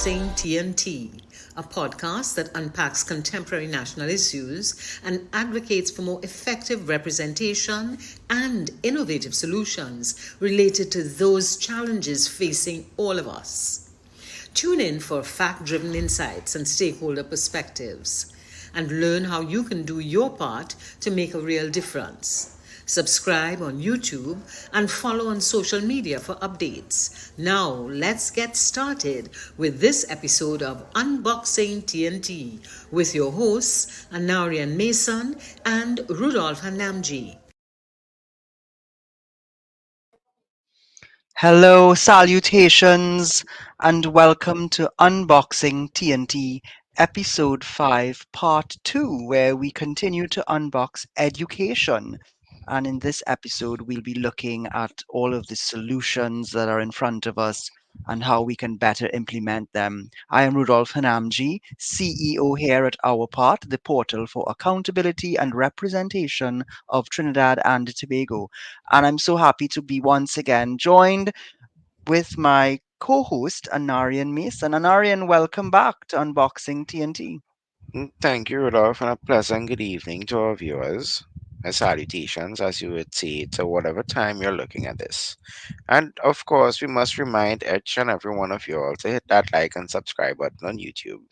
Unboxing TNT, a podcast that unpacks contemporary national issues and advocates for more effective representation and innovative solutions related to those challenges facing all of us. Tune in for fact driven insights and stakeholder perspectives, and learn how you can do your part to make a real difference. Subscribe on YouTube and follow on social media for updates. Now, let's get started with this episode of Unboxing TNT with your hosts, Anarion Mason and Rudolph Hanamji. Hello, salutations, and welcome to Unboxing TNT, Episode 5, Part 2, where we continue to unbox education. And in this episode, we'll be looking at all of the solutions that are in front of us and how we can better implement them. I am Rudolph Hanamji, CEO here at Our Part, the portal for accountability and representation of Trinidad and Tobago. And I'm so happy to be once again joined with my co-host Anarion Mason. Anarion, welcome back to Unboxing TNT. Thank you, Rudolph, and a pleasant good evening to our viewers. And salutations, as you would say, to whatever time you're looking at this. And of course, we must remind each and every one of you all to hit that like and subscribe button on YouTube,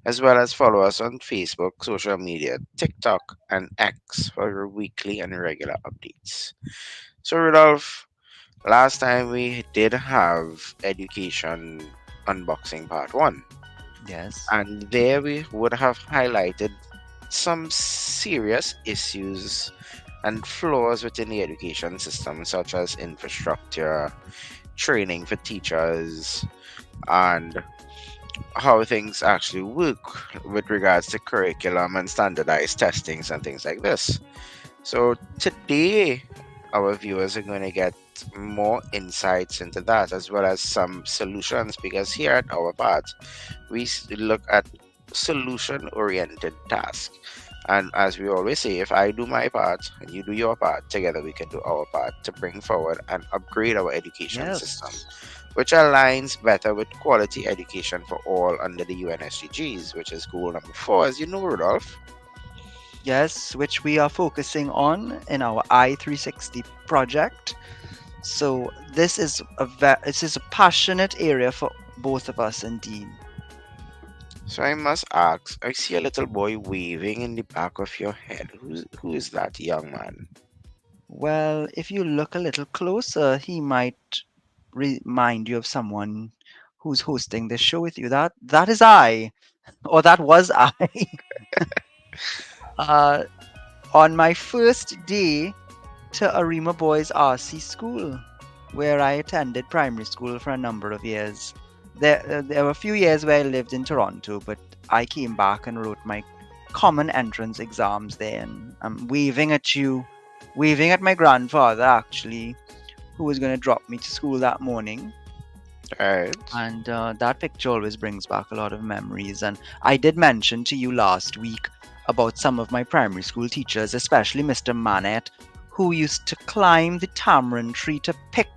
as well as follow us on Facebook, social media, TikTok, and X for your weekly and regular updates. So, Rudolph, last time we did have education unboxing part 1. Yes. And there we would have highlighted some serious issues and flaws within the education system, such as infrastructure, training for teachers, and how things actually work with regards to curriculum and standardized testings and things like this. So today, our viewers are going to get more insights into that as well as some solutions, because here at our part look at solution oriented tasks, and as we always say, if I do my part and you do your part, together we can do our part to bring forward and upgrade our education system, Yes. which aligns better with quality education for all under the UNSDGs, which is goal number 4, as you know, Rudolph. Yes, which we are focusing on in our I360 project. So this is a passionate area for both of us indeed. So I must ask, I see a little boy waving in the back of your head. Who is that young man? Well, if you look a little closer, he might remind you of someone who's hosting this show with you. That is I, or that was I. uh, on my first day to Arima Boys RC School, where I attended primary school for a number of years. There were a few years where I lived in Toronto, but I came back and wrote my common entrance exams there. And I'm waving at you, waving at my grandfather, actually, who was going to drop me to school that morning. Right. And that picture always brings back a lot of memories. And I did mention to you last week about some of my primary school teachers, especially Mr. Manet, who used to climb the tamarind tree to pick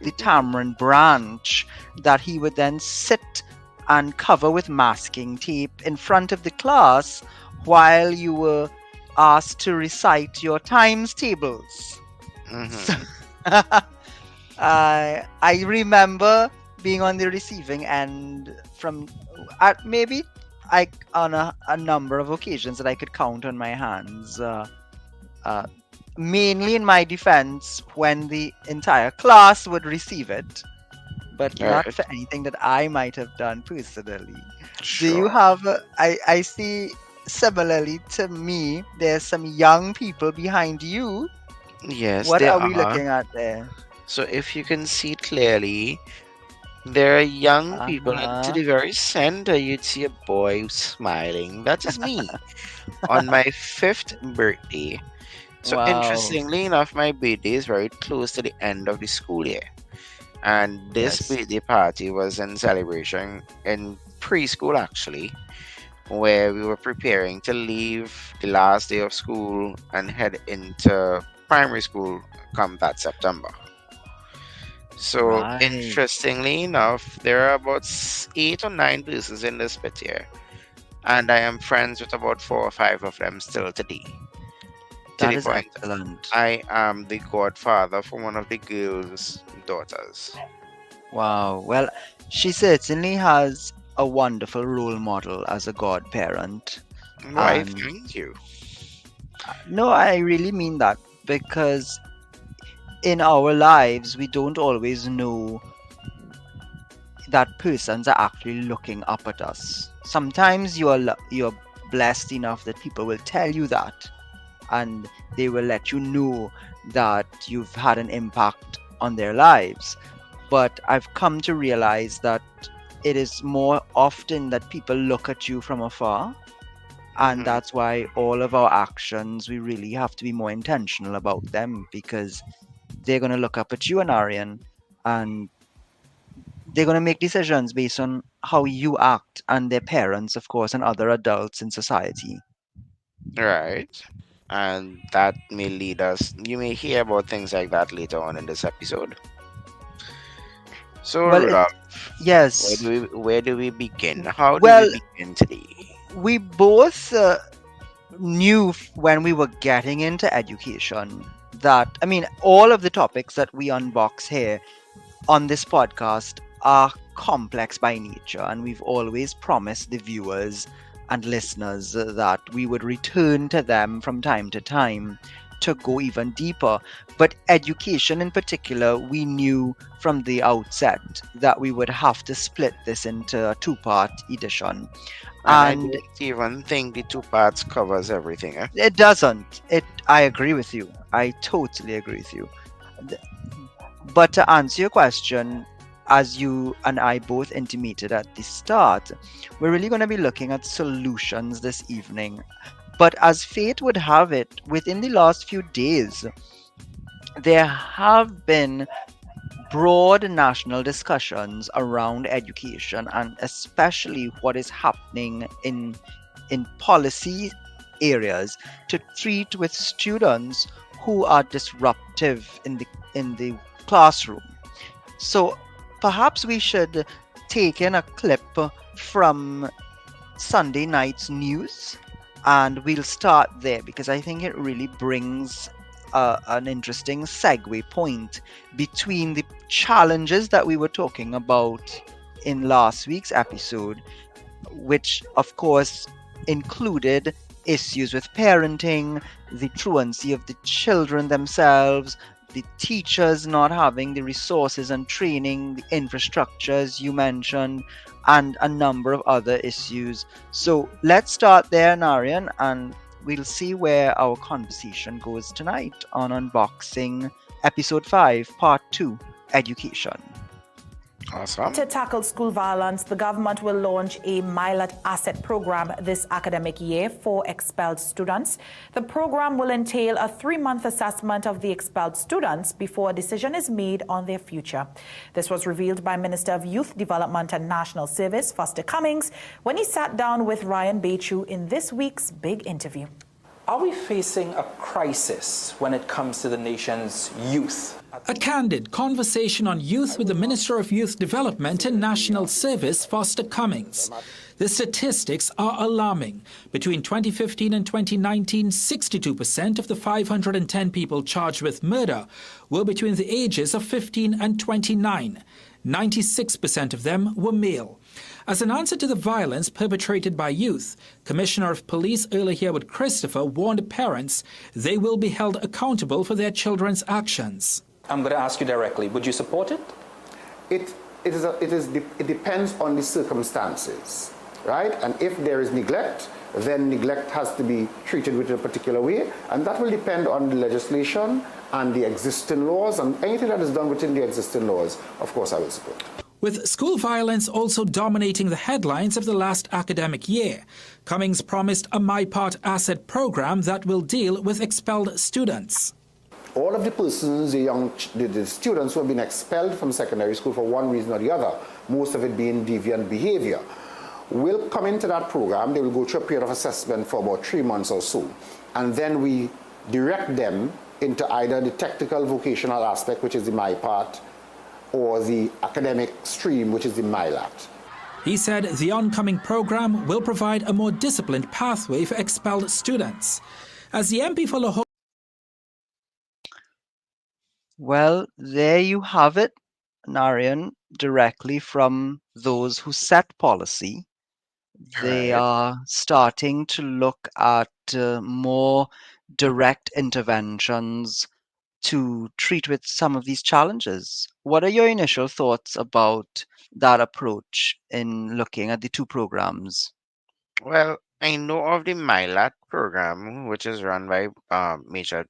the tamarind branch that he would then sit and cover with masking tape in front of the class while you were asked to recite your times tables. So, Mm-hmm. I remember being on the receiving end from at maybe I on a number of occasions that I could count on my hands. Uh, Mainly in my defense when the entire class would receive it, but not Right. for anything that I might have done personally. Do you Sure. have? I see. Similarly to me, there's some young people behind you. Yes, What there are we are. looking at there? So if you can see clearly, there are young Uh people, and to huh. the very center, you'd see a boy who's smiling. That is me on my 5th birthday. So Wow. interestingly enough, my birthday is very close to the end of the school year. And this Yes. birthday party was in celebration in preschool, actually, where we were preparing to leave the last day of school and head into primary school come that September. So, Right. interestingly enough, there are about 8 or 9 persons in this pit here, and I am friends with about 4 or 5 of them still today. To That the is point, excellent. I am the godfather for one of the girls' daughters. Wow. Well, she certainly has a wonderful role model as a godparent. Why, And thank you. no, I really mean that because in our lives, we don't always know that persons are actually looking up at us. Sometimes you're blessed enough that people will tell you that, and they will let you know that you've had an impact on their lives. But I've come to realize that it is more often that people look at you from afar, and Hmm. that's why all of our actions, we really have to be more intentional about them, because they're going to look up at you, Anarion, and they're going to make decisions based on how you act, and their parents, of course, and other adults in society. Right. And that may lead us, you may hear about things like that later on in this episode. So, Well, Rudolph, yes. where do we begin? How do we Well, begin today? we both knew when we were getting into education that, I mean, all of the topics that we unbox here on this podcast are complex by nature, and we've always promised the viewers and listeners that we would return to them from time to time to go even deeper. But education in particular, we knew from the outset that we would have to split this into a two-part edition. And I And don't even think the 2 parts covers everything, eh? it doesn't. I agree with you. I totally agree with you. Th- But to answer your question, as you and I both intimated at the start, we're really going to be looking at solutions this evening. But as fate would have it, within the last few days, there have been broad national discussions around education, and especially what is happening in policy areas to treat with students who are disruptive in the classroom. So perhaps we should take in a clip from Sunday night's news, and we'll start there because I think it really brings an interesting segue point between the challenges that we were talking about in last week's episode, which of course included issues with parenting, the truancy of the children themselves, the teachers not having the resources and training, the infrastructures you mentioned, and a number of other issues. So let's start there, Narian, and we'll see where our conversation goes tonight on Unboxing Episode 5, Part 2, Education. Awesome. To tackle school violence, the government will launch a Milot Asset program this academic year for expelled students. The program will entail a 3-month assessment of the expelled students before a decision is made on their future. This was revealed by Minister of Youth Development and National Service, Foster Cummings, when he sat down with Ryan Bechu in this week's big interview. Are we facing a crisis when it comes to the nation's youth? A candid conversation on youth with the Minister of Youth Development and National Service, Foster Cummings. The statistics are alarming. Between 2015 and 2019, 62% of the 510 people charged with murder were between the ages of 15 and 29. 96% of them were male. As an answer to the violence perpetrated by youth, Commissioner of Police Earl Herwood Christopher warned parents they will be held accountable for their children's actions. I'm going to ask you directly, would you support it? It depends on the circumstances, right? And if there is neglect, then neglect has to be treated with a particular way, and that will depend on the legislation and the existing laws, and anything that is done within the existing laws, of course, I will support. With school violence also dominating the headlines of the last academic year, Cummings promised a My Part Asset program that will deal with expelled students. All of the persons, the students who have been expelled from secondary school for one reason or the other, most of it being deviant behavior, will come into that program. They will go through a period of assessment for about 3 months or so. And then we direct them into either the technical vocational aspect, which is the My Part, or the academic stream, which is the MILAT. He said the oncoming program will provide a more disciplined pathway for expelled students. As the MP for Lahore. Well, there you have it, Anarion, directly from those who set policy. They Right. are starting to look at more direct interventions to treat with some of these challenges. What are your initial thoughts about that approach in looking at the two programs? Well, I know of the MILAT program, which is run by Major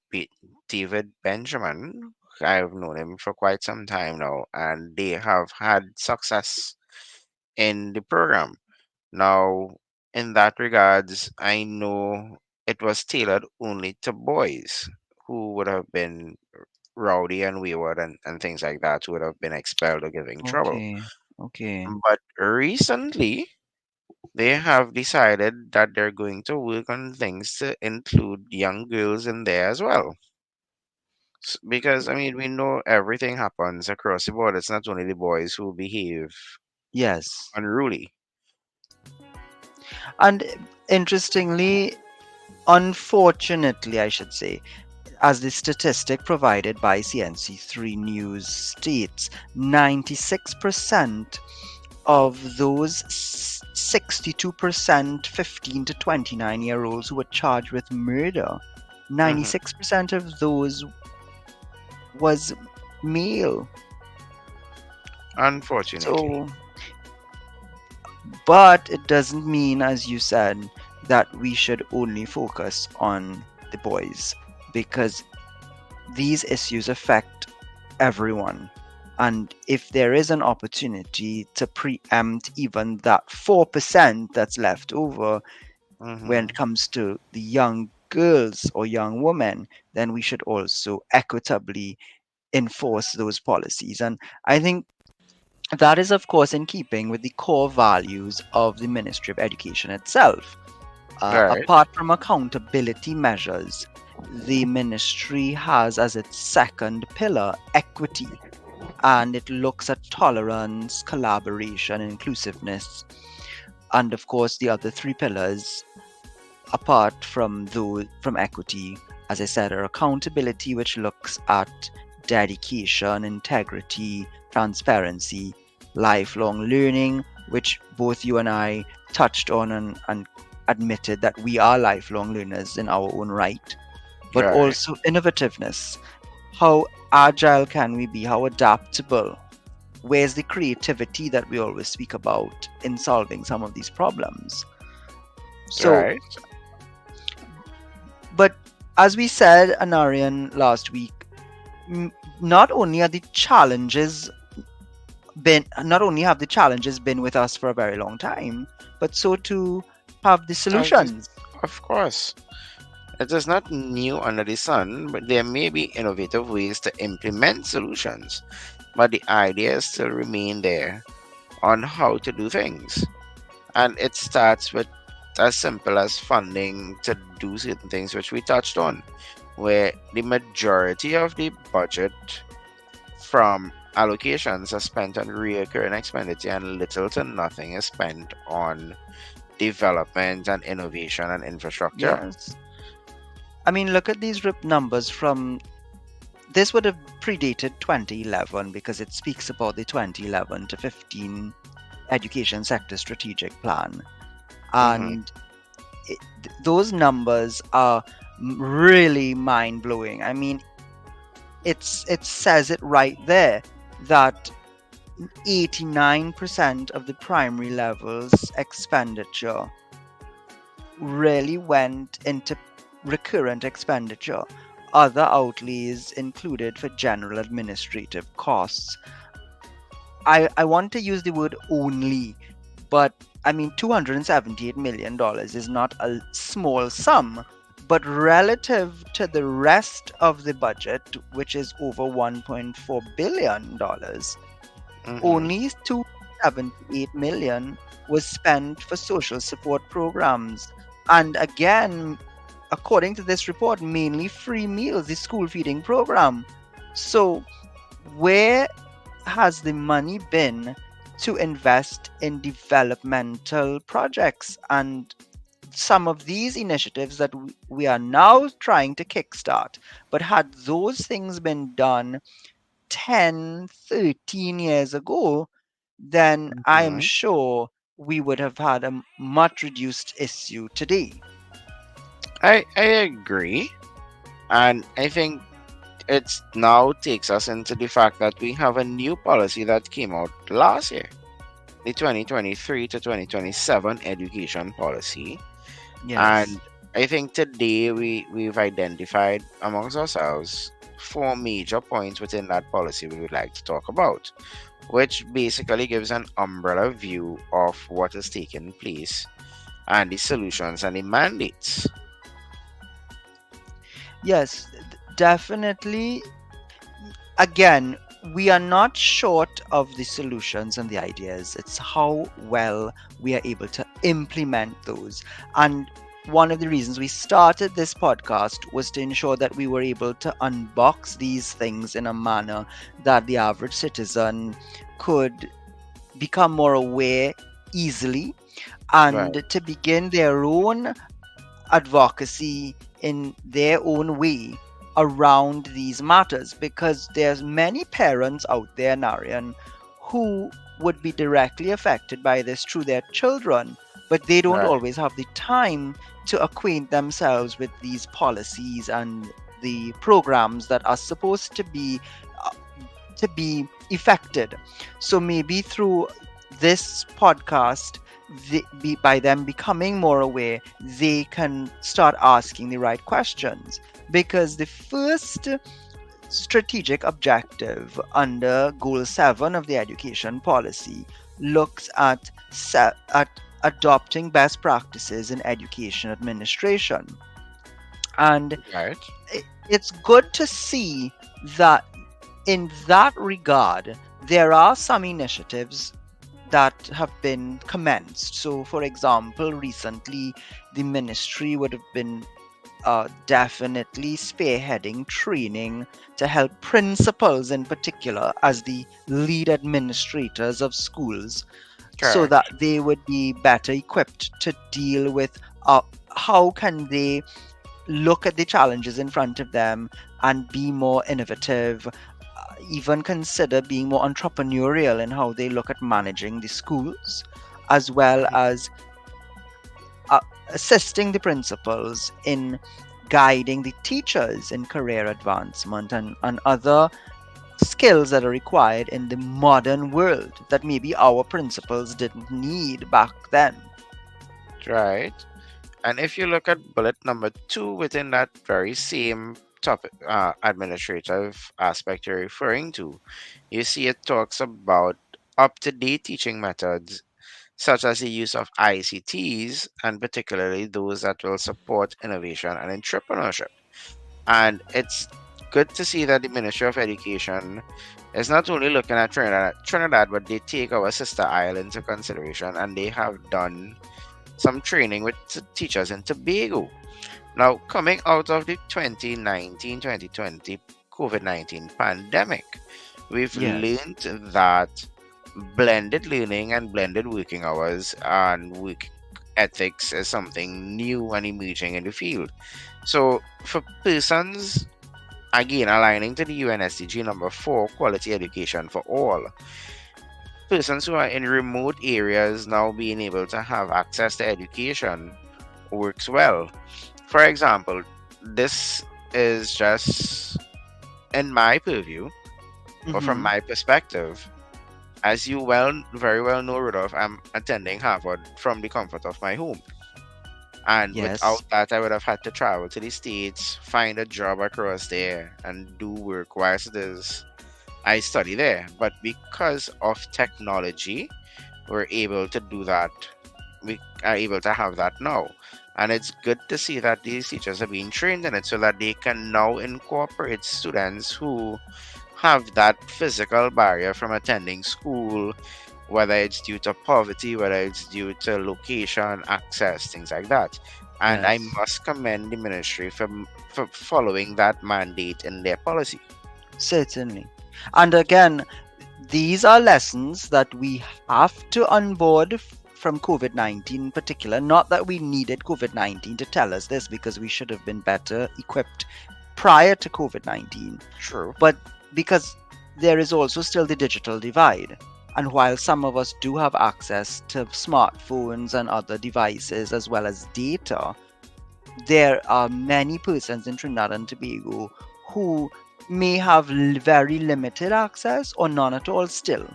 David Benjamin. I've known him for quite some time now, and they have had success in the program. Now, in that regards, I know it was tailored only to boys who would have been rowdy and wayward and things like that, who would have been expelled or giving trouble. Okay, okay. But recently, they have decided that they're going to work on things to include young girls in there as well. Because, I mean, we know everything happens across the board. It's not only the boys who behave Yes. unruly. And interestingly, unfortunately, I should say, as the statistic provided by CNC3 News states, 96% of those 62% 15 to 29-year-olds who were charged with murder, Mhm. 96% of those was male. Unfortunately. So, but it doesn't mean, as you said, that we should only focus on the boys, because these issues affect everyone. And if there is an opportunity to preempt even that 4% that's left over when Mhm. it comes to the young girls or young women, then we should also equitably enforce those policies. And I think that is, of course, in keeping with the core values of the Ministry of Education itself. Right. Apart from accountability measures, the ministry has as its second pillar equity, and it looks at tolerance, collaboration, inclusiveness, and of course the other three pillars, apart from equity, as I said, are accountability, which looks at dedication, integrity, transparency, lifelong learning, which both you and I touched on and admitted that we are lifelong learners in our own right, but Right. also innovativeness. How agile can we be? How adaptable? Where's the creativity that we always speak about in solving some of these problems? So, Right. but as we said, Anarion, last week, not only have the challenges been with us for a very long time, but so too have the solutions. Of course. It is not new under the sun, but there may be innovative ways to implement solutions. But the ideas still remain there on how to do things. And it starts with as simple as funding to do certain things, which we touched on, where the majority of the budget from allocations are spent on recurring expenditure and little to nothing is spent on development and innovation and infrastructure. Yes. I mean, look at these numbers from. This would have predated 2011 because it speaks about the 2011 to 15 education sector strategic plan. And those numbers are really mind-blowing. I mean, it says it right there that 89% of the primary levels expenditure really went into recurrent expenditure. Other outlays included for general administrative costs. I want to use the word only, but I mean $278 million is not a small sum, but relative to the rest of the budget, which is over $1.4 billion, only $278 million was spent for social support programs. And again, according to this report, mainly free meals, the school feeding program. So where has the money been to invest in developmental projects? And some of these initiatives that we are now trying to kickstart, but had those things been done 10, 13 years ago, then I am Mhm. sure we would have had a much reduced issue today. I agree, and I think it now takes us into the fact that we have a new policy that came out last year, the 2023 to 2027 education policy. Yes. And I think today we've identified amongst ourselves four major points within that policy we would like to talk about, which basically gives an umbrella view of what is taking place and the solutions and the mandates. Yes, definitely. Again, we are not short of the solutions and the ideas. It's how well we are able to implement those. And one of the reasons we started this podcast was to ensure that we were able to unbox these things in a manner that the average citizen could become more aware easily Right, and to begin their own advocacy in their own way around these matters, because there's many parents out there, Narayan, who would be directly affected by this through their children, but they don't right. always have the time to acquaint themselves with these policies and the programs that are supposed uh, to be effected. So maybe through this podcast, by them becoming more aware, they can start asking the right questions. Because the first strategic objective under Goal 7 of the education policy looks at adopting best practices in education administration. And Right. it's good to see that in that regard, there are some initiatives that have been commenced. So, for example, recently the ministry would have been definitely spearheading training to help principals, in particular, as the lead administrators of schools, so that Correct. they would be better equipped to deal with how can they look at the challenges in front of them and be more innovative, even consider being more entrepreneurial in how they look at managing the schools, as well Mhm. as uh, assisting the principals in guiding the teachers in career advancement and other skills that are required in the modern world that maybe our principals didn't need back then. Right. And if you look at bullet number two within that very same topic, administrative aspect you're referring to, you see it talks about up to date teaching methods, such as the use of ICTs, and particularly those that will support innovation and entrepreneurship. And it's good to see that the Ministry of Education is not only looking at Trinidad, but they take our sister island into consideration, and they have done some training with teachers in Tobago. Now, coming out of the 2019-2020 COVID-19 pandemic, we've Yes, learned that blended learning and blended working hours and work ethics is something new and emerging in the field. So, for persons, again, aligning to the UNSDG number 4, quality education for all, persons who are in remote areas now being able to have access to education works well. For example, this is just in my purview or from mm-hmm. my perspective. As you very well know, Rudolph, I'm attending Harvard from the comfort of my home. And Yes, without that, I would have had to travel to the States, find a job across there, and do work whilst it is I study there. But because of technology, we're able to do that. We are able to have that now. And it's good to see that these teachers are being trained in it so that they can now incorporate students who have that physical barrier from attending school, whether it's due to poverty, whether it's due to location, access, things like that. And I yes, must commend the ministry for following that mandate in their policy. certainly. And again, These are lessons that we have to onboard from COVID-19 in particular. Not that we needed COVID-19 to tell us this, because we should have been better equipped prior to COVID-19, True. but because there is also still the digital divide. And while some of us do have access to smartphones and other devices as well as data, there are many persons in Trinidad and Tobago who may have very limited access or none at all still.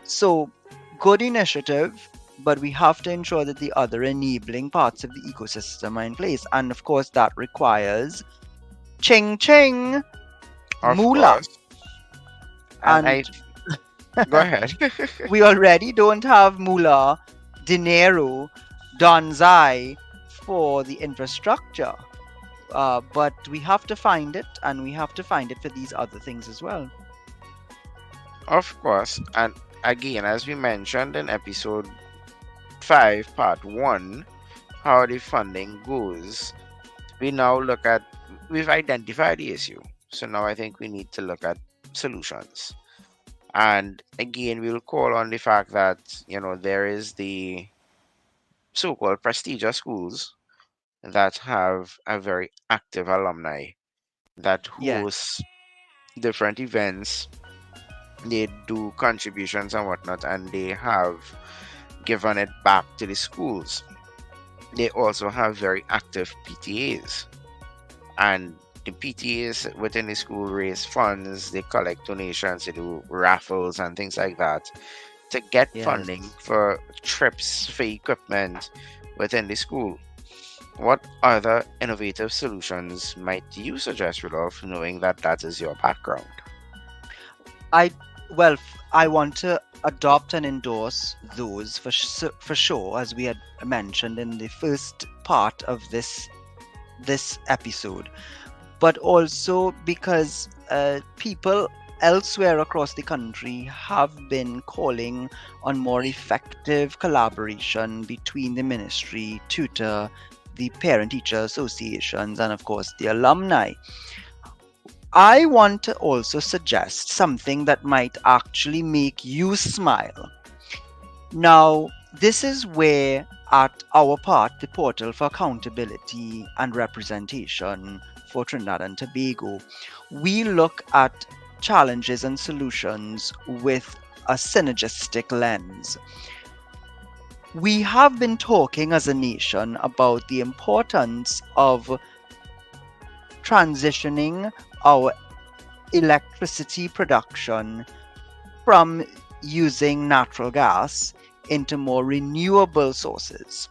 So, good initiative, but we have to ensure that the other enabling parts of the ecosystem are in place. And of course, that requires ching ching, Of moolah. course. And And I go ahead. we already don't have moolah, dinero, donzai for the infrastructure. But we have to find it, and we have to find it for these other things as well. Of course. And again, as we mentioned in episode 5, part 1, how the funding goes, we now look at, we've identified the issue. So now I think we need to look at solutions. And again, we'll call on the fact that, there is the so-called prestigious schools that have a very active alumni that Yes, host different events. They do contributions and whatnot, and they have given it back to the schools. They also have very active PTAs, and the PTAs within the school raise funds, they collect donations, they do raffles and things like that to get yes. funding for trips, for equipment within the school. What other innovative solutions might you suggest, Rudolph, knowing that that is your background? I I want to adopt and endorse those for sure, as we had mentioned in the first part of this episode, but also because people elsewhere across the country have been calling on more effective collaboration between the ministry, tutor, the parent-teacher associations, and of course the alumni. I want to also suggest something that might actually make you smile. Now, this is where, at our part, the Portal for Accountability and Representation for Trinidad and Tobago, we look at challenges and solutions with a synergistic lens. We have been talking as a nation about the importance of transitioning our electricity production from using natural gas into more renewable sources.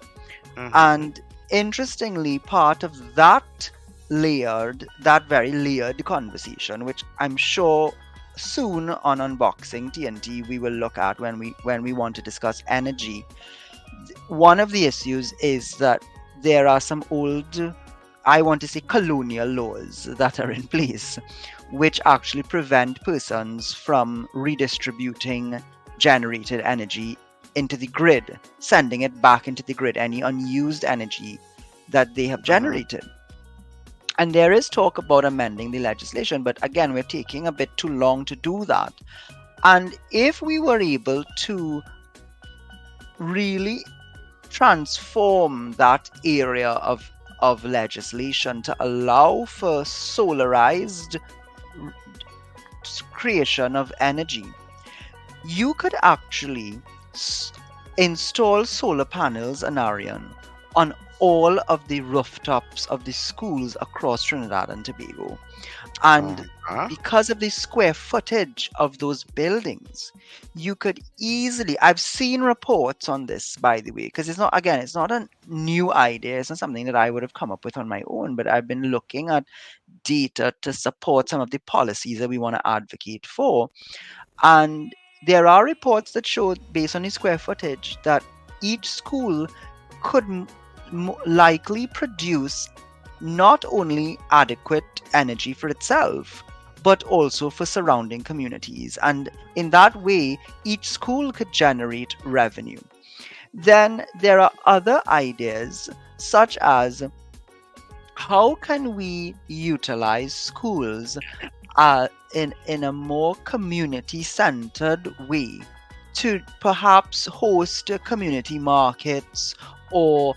Mhm. And interestingly, part of that very layered conversation, which I'm sure soon on Unboxing TNT we will look at when we want to discuss energy. One of the issues is that there are some old, I want to say, colonial laws that are in place, which actually prevent persons from redistributing generated energy into the grid, sending it back into the grid, any unused energy that they have generated. And there is talk about amending the legislation, but again, we're taking a bit too long to do that. And if we were able to really transform that area of legislation to allow for solarized creation of energy, you could actually install solar panels, Anarion, on all of the rooftops of the schools across Trinidad and Tobago. And Uh-huh. because of the square footage of those buildings, you could easily, I've seen reports on this, by the way, because it's not a new idea. It's not something that I would have come up with on my own, but I've been looking at data to support some of the policies that we want to advocate for. And there are reports that show, based on the square footage, that each school could likely produce not only adequate energy for itself, but also for surrounding communities. And in that way, each school could generate revenue. Then there are other ideas, such as how can we utilize schools in a more community-centered way to perhaps host community markets or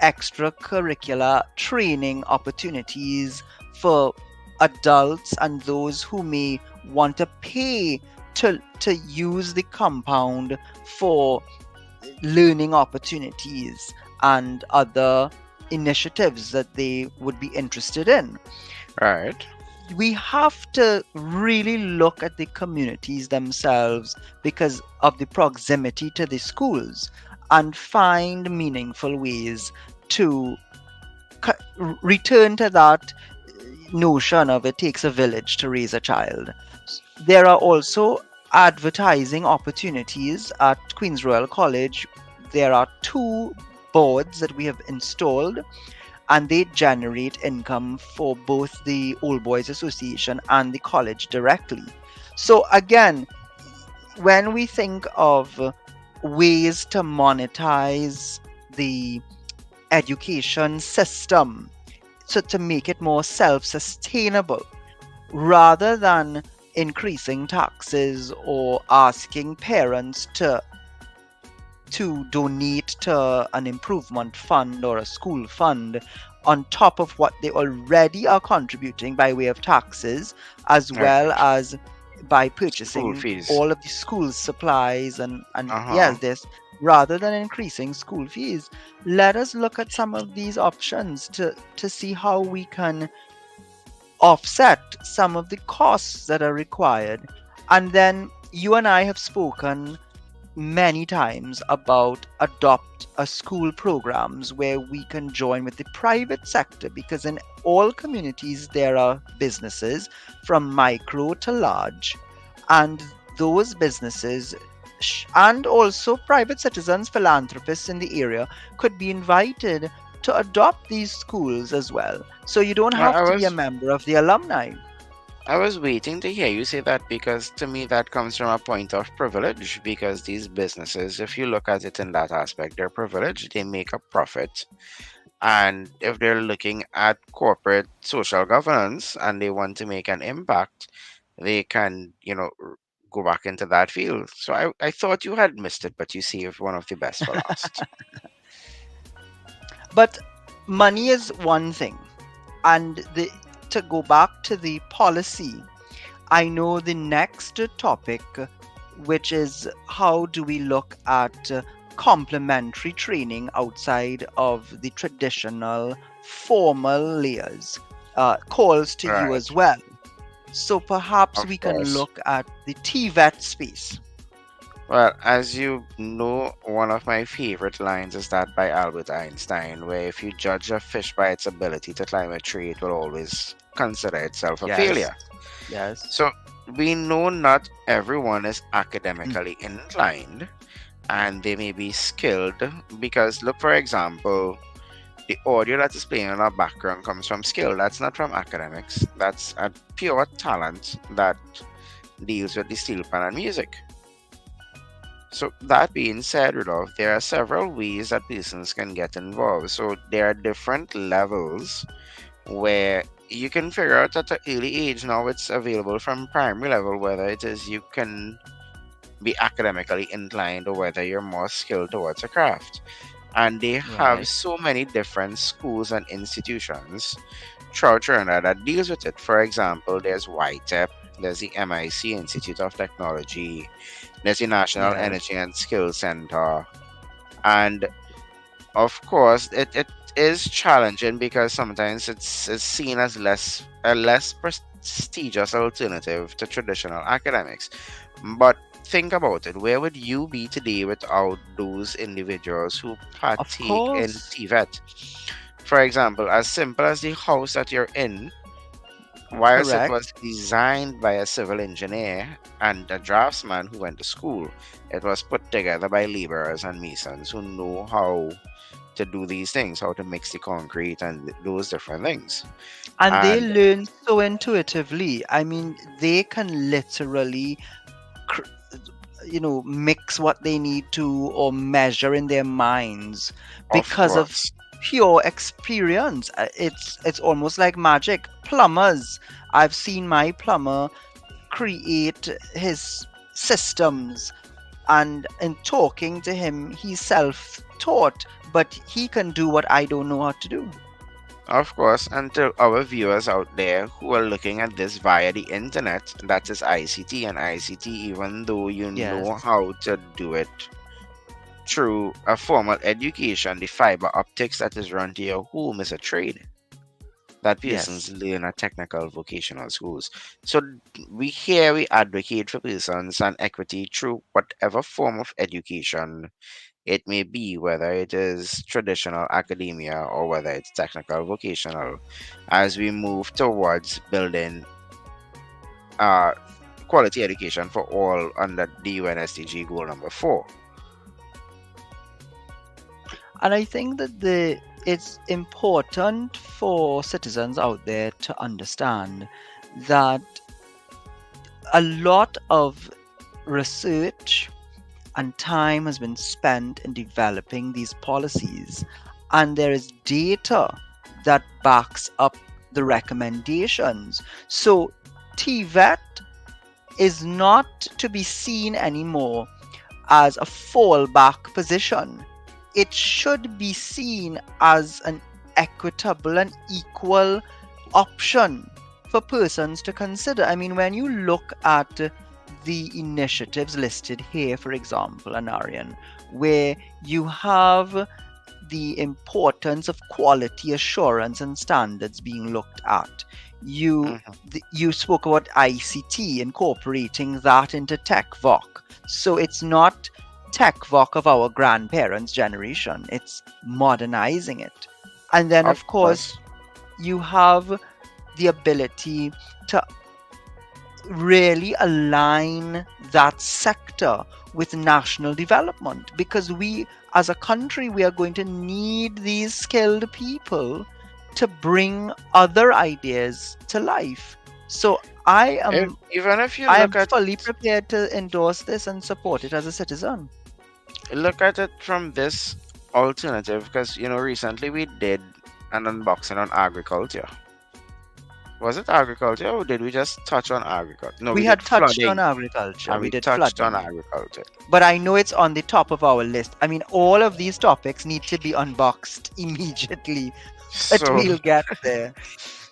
extracurricular training opportunities for adults and those who may want to pay to use the compound for learning opportunities and other initiatives that they would be interested in. Right. We have to really look at the communities themselves because of the proximity to the schools and find meaningful ways to return to that notion of it takes a village to raise a child. There are also advertising opportunities at Queen's Royal College. There are 2 boards that we have installed, and they generate income for both the Old Boys Association and the college directly. So again, when we think of ways to monetize the education system, so to make it more self-sustainable, rather than increasing taxes or asking parents to donate to an improvement fund or a school fund on top of what they already are contributing by way of taxes, as well Right. as by School purchasing fees. all of the school supplies and Uh-huh. yes, this rather than increasing school fees, let us look at some of these options to see how we can offset some of the costs that are required. And then you and I have spoken many times about adopt a school programs where we can join with the private sector, because in all communities there are businesses from micro to large, and those businesses and also private citizens, philanthropists in the area could be invited to adopt these schools as well, so you don't I have to be a was member of the alumni. I was waiting to hear you say that because to me that comes from a point of privilege because these businesses, if you look at it in that aspect, they're privileged, they make a profit. And if they're looking at corporate social governance and they want to make an impact, they can, go back into that field. So I thought you had missed it, but you saved one of the best for last. But money is one thing, and to go back to the policy, I know the next topic, which is how do we look at complementary training outside of the traditional formal layers, calls to you Right. as well. So perhaps Of we can course. look at the TVET space. Well, as you know, one of my favorite lines is that by Albert Einstein, where if you judge a fish by its ability to climb a tree, it will always consider itself a Yes, failure. yes. So we know not everyone is academically inclined and they may be skilled because, look, for example, the audio that is playing in our background comes from skill. That's not from academics. That's a pure talent that deals with the steel pan and music. So that being said, Rudolph, there are several ways that persons can get involved. So there are different levels where you can figure out at an early age now it's available from primary level whether it is you can be academically inclined or whether you're more skilled towards a craft. And they have Right. so many different schools and institutions throughout Trinidad that deals with it. For example, there's YTEP, there's the MIC Institute of Technology, there's the National Yes. Energy and Skills Center, and of course it is challenging because sometimes it's seen as a less prestigious alternative to traditional academics. But think about it, where would you be today without those individuals who Of partake in course. TVET? For example, as simple as the house that you're in, whilst it Correct. was designed by a civil engineer and a draftsman who went to school, it was put together by laborers and masons who know how to do these things, how to mix the concrete and those different things. And they And learn so intuitively. I mean, they can literally cr- mix what they need to or measure in their minds of because of course, pure experience. It's almost like magic. Plumbers, I've seen my plumber create his systems, and in talking to him, he's self-taught, but he can do what I don't know how to do. Of course, and to our viewers out there who are looking at this via the internet, that is ICT, and ICT, even though you Yes. know how to do it through a formal education, the fiber optics that is run to your home is a trade that persons Yes. learn at technical vocational schools. So we advocate for persons and equity through whatever form of education it may be, whether it is traditional academia or whether it's technical vocational, as we move towards building uh, quality education for all under the UNSDG goal number 4. And I think that it's important for citizens out there to understand that a lot of research and time has been spent in developing these policies, and there is data that backs up the recommendations. So TVET is not to be seen anymore as a fallback position. It should be seen as an equitable and equal option for persons to consider. I mean, when you look at the initiatives listed here, for example, Anarion, where you have the importance of quality assurance and standards being looked at. You spoke about ICT, incorporating that into TechVoc. So it's not TechVoc of our grandparents' generation, it's modernizing it. And then, of course, you have the ability to really align that sector with national development, because we as a country, we are going to need these skilled people to bring other ideas to life. So I am Even if you I am look at fully prepared to endorse this and support it as a citizen. look at it from this alternative, because recently we did an unboxing on agriculture. Was it agriculture, or did we just touch on agriculture? No, We we had did touched on flooding, agriculture. and We we did touched on flooding. agriculture. But I know it's on the top of our list. I mean, all of these topics need to be unboxed immediately, but So, we'll get there.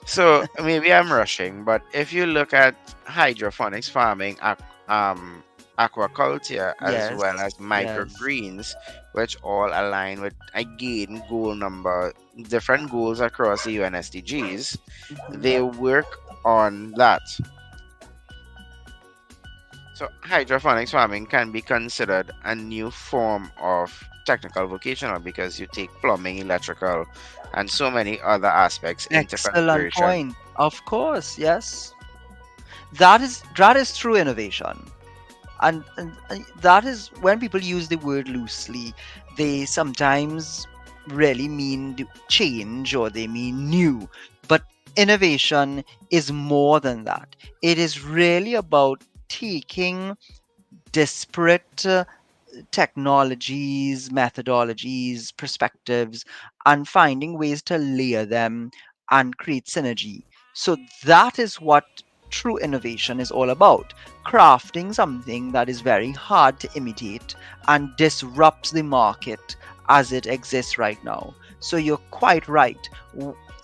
so maybe I'm rushing, but if you look at hydroponics farming, aquaculture, as Yes, well as yes. microgreens, which all align with, again, different goals across the UNSDGs, they work on that. So hydroponics farming can be considered a new form of technical vocational, because you take plumbing, electrical, and so many other aspects into Excellent consideration. point. Of course, yes. That is true innovation. And that is, when people use the word loosely, they sometimes really mean change, or they mean new. But innovation is more than that. It is really about taking disparate technologies, methodologies, perspectives, and finding ways to layer them and create synergy. So that is what true innovation is all about. Crafting something that is very hard to imitate and disrupts the market as it exists right now. So you're quite right.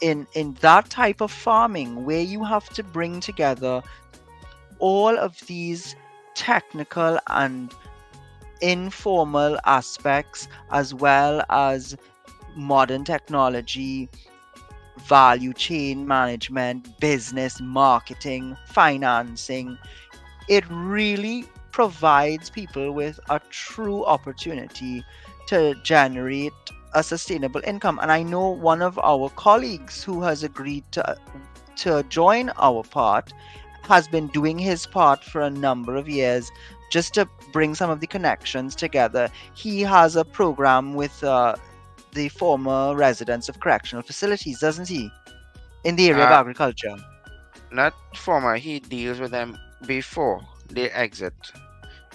In that type of farming, where you have to bring together all of these technical and informal aspects, as well as modern technology, value chain management, business, marketing, financing, it really provides people with a true opportunity to generate a sustainable income. And I know one of our colleagues who has agreed to join our part has been doing his part for a number of years, just to bring some of the connections together. He has a program with the former residents of correctional facilities, doesn't he? In the area of Uh, agriculture. Not former, he deals with them before they exit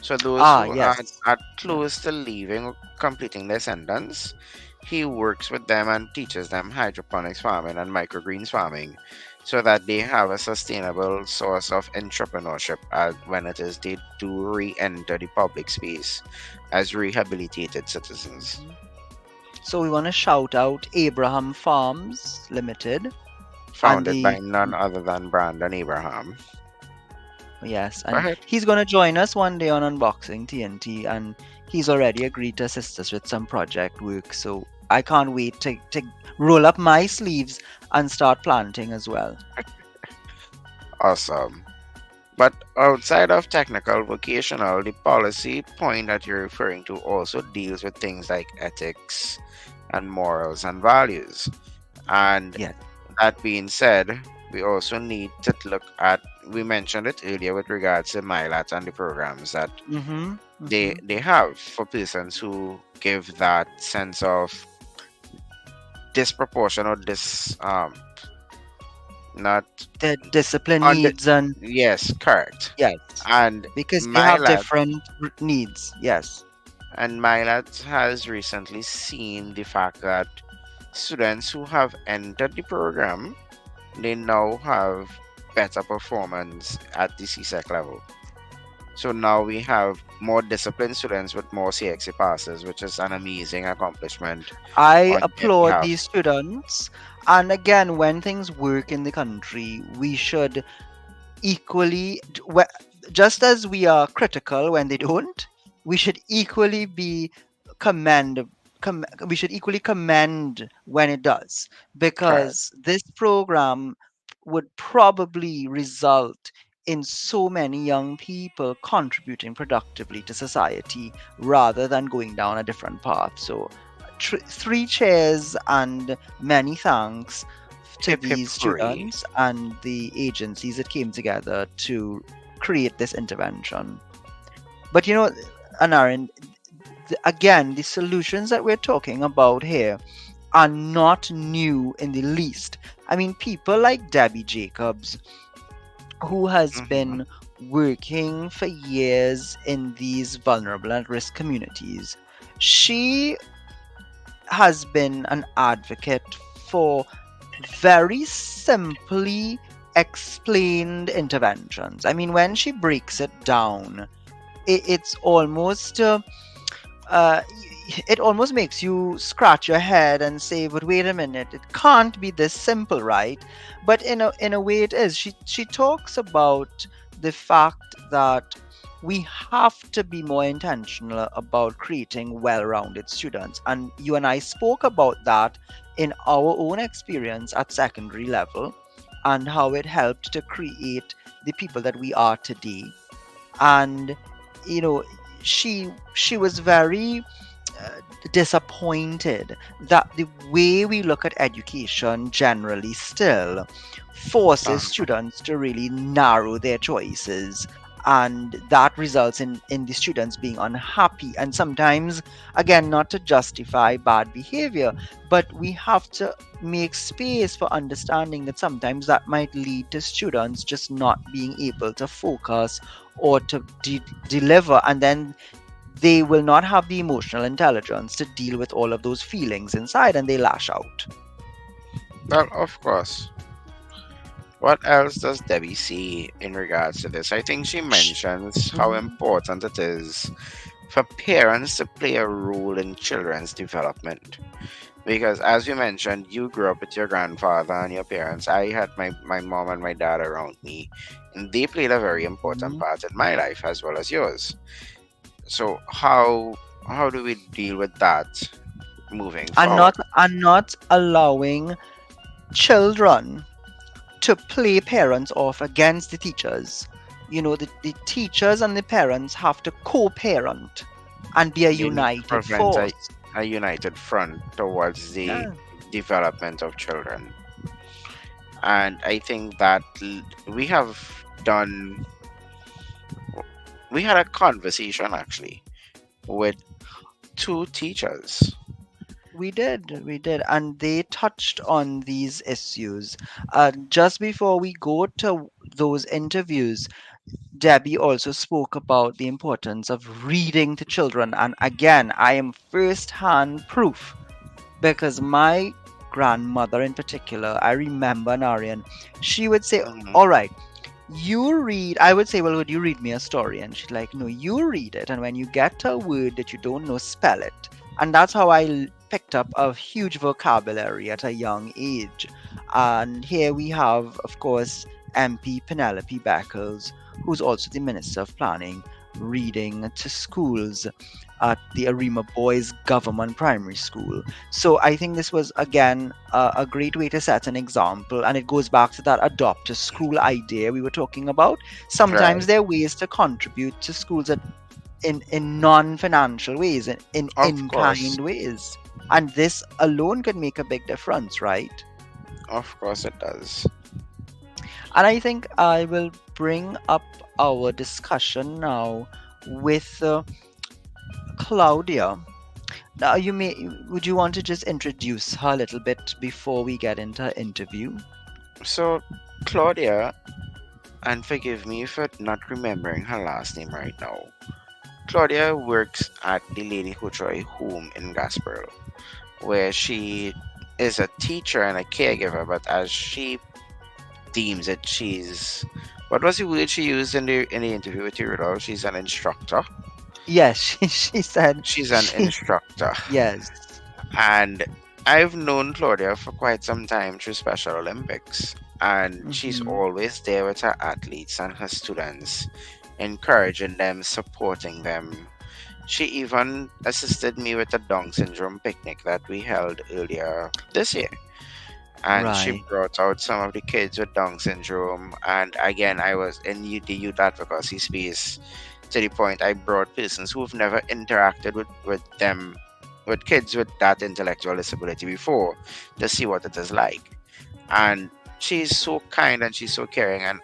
So those Ah, who yes. are close to leaving or completing their sentence, he works with them and teaches them hydroponics farming and microgreens farming so that they have a sustainable source of entrepreneurship when it is they do re-enter the public space as rehabilitated citizens. Mhm. So we want to shout out Abraham Farms Limited and Founded by the none other than Brandon Abraham. yes, Go and ahead. he's going to join us one day on Unboxing TNT, and he's already agreed to assist us with some project work. So I can't wait to roll up my sleeves and start planting as well. Awesome. But outside of technical, vocational, the policy point that you're referring to also deals with things like ethics and morals and values. And Yes. that being said, we also need to look at, we mentioned it earlier with regards to MILAT and the programs that Mm-hmm. they Mm-hmm. they have for persons who give that sense of disproportionate, not The discipline on the, needs and yes, correct. yes, And because they have MILAT different needs. Yes. and MILAT has recently seen the fact that students who have entered the program, they now have better performance at the CSEC level. So now we have more disciplined students with more CXC passes, which is an amazing accomplishment I on their applaud behalf. these students. And again, when things work in the country, we should equally, just as we are critical when they don't, we should equally be commend. We should equally commend when it does, Correct. because this program would probably result in so many young people contributing productively to society rather than going down a different path. So, three cheers and many thanks to Hip hip these hooray. students and the agencies that came together to create this intervention. But Anarion, again, the solutions that we're talking about here are not new in the least. I mean, people like Debbie Jacobs, who has Hmm. been working for years in these vulnerable and risk communities, she has been an advocate for very simply explained interventions. I mean, when she breaks it down, it's almost uh, it almost makes you scratch your head and say, "But wait a minute, it can't be this simple, right?" But in a way, it is. She talks about the fact that we have to be more intentional about creating well-rounded students, and you and I spoke about that in our own experience at secondary level, and how it helped to create the people that we are today. And you know, she was very uh, disappointed that the way we look at education generally still forces Uh, students to really narrow their choices, and that results in the students being unhappy. And sometimes, again, not to justify bad behavior, but we have to make space for understanding that sometimes that might lead to students just not being able to focus or to deliver, and then they will not have the emotional intelligence to deal with all of those feelings inside, and they lash out. well, of course. What else does Debbie see in regards to this? I think she mentions how Mhm. important it is for parents to play a role in children's development. Because as you mentioned, you grew up with your grandfather and your parents. I had my mom and my dad around me, and they played a very important Mhm. part in my life as well as yours. So how do we deal with that moving and forward? not and not allowing children to play parents off against the teachers. The teachers and the parents have to co-parent and be a They need to united prevent force. a united front towards the Yeah. development of children. And I think that we have done, we had a conversation actually with two teachers. We did, and they touched on these issues. Just before we go to those interviews, Debbie also spoke about the importance of reading to children. And again, I am first hand proof because my grandmother, in particular, I remember Anarion, she would say, Mhm. all right, you read. I would say, well, would you read me a story? And she's like, no, you read it. And when you get a word that you don't know, spell it. And that's how picked up a huge vocabulary at a young age. And here we have, of course, MP Penelope Beckles, who's also the Minister of Planning, reading to schools at the Arima Boys Government Primary School. So I think this was again a great way to set an example, and it goes back to that adopt a school idea we were talking about. Sometimes Right. there are ways to contribute to schools in non-financial ways, Of in course. kind ways, and this alone can make a big difference, right? Of course it does. And I think I will bring up our discussion now with Claudia. Now, would you want to just introduce her a little bit before we get into her interview? So, Claudia, and forgive me for not remembering her last name right now. Claudia works at the Lady Hutroy home in Gasperl, where she is a teacher and a caregiver, but as she deems it, she's what was the word she used in the interview with you, Rudolph? She's an instructor. Yes, she said She's an she. instructor. Yes. And I've known Claudia for quite some time through Special Olympics, and she's Hmm. always there with her athletes and her students, encouraging them, supporting them. She even assisted me with the Down syndrome picnic that we held earlier this year. And she Right. brought out some of the kids with Down syndrome. And again, I was in the youth advocacy space to the point I brought persons who've never interacted with them, with kids with that intellectual disability before, to see what it is like. And she's so kind and she's so caring. And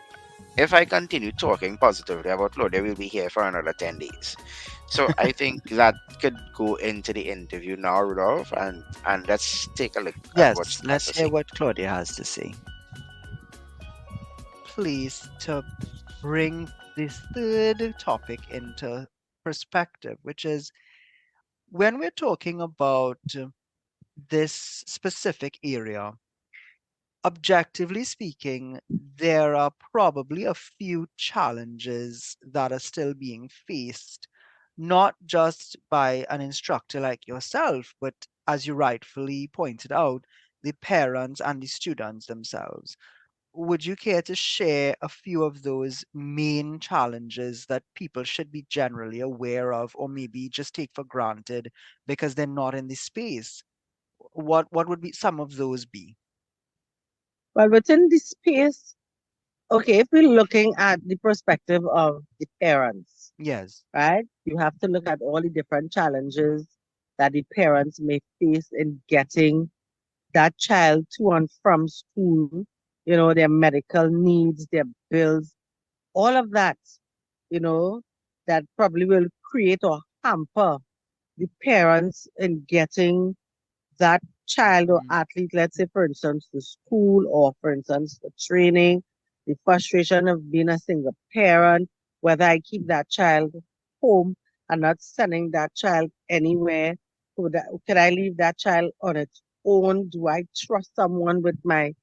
if I continue talking positively about Claudia, we'll be here for another 10 days. So I think that could go into the interview now, Rudolph, and let's take a look at what Yes, she has let's to hear say. what Claudia has to say. Please, to bring this third topic into perspective, which is when we're talking about this specific area, objectively speaking, there are probably a few challenges that are still being faced, not just by an instructor like yourself, but as you rightfully pointed out, the parents and the students themselves. Would you care to share a few of those main challenges that people should be generally aware of, or maybe just take for granted because they're not in the space? What would be some of those be? Well, within this space, okay, if we're looking at the perspective of the parents, Yes. right, you have to look at all the different challenges that the parents may face in getting that child to and from school, their medical needs, their bills, all of that, you know, that probably will create or hamper the parents in getting that child or Mhm. athlete, let's say, for instance, to school or, for instance, for training, the frustration of being a single parent, whether I keep that child home and not sending that child anywhere. Could I leave that child on its own? Do I trust someone with my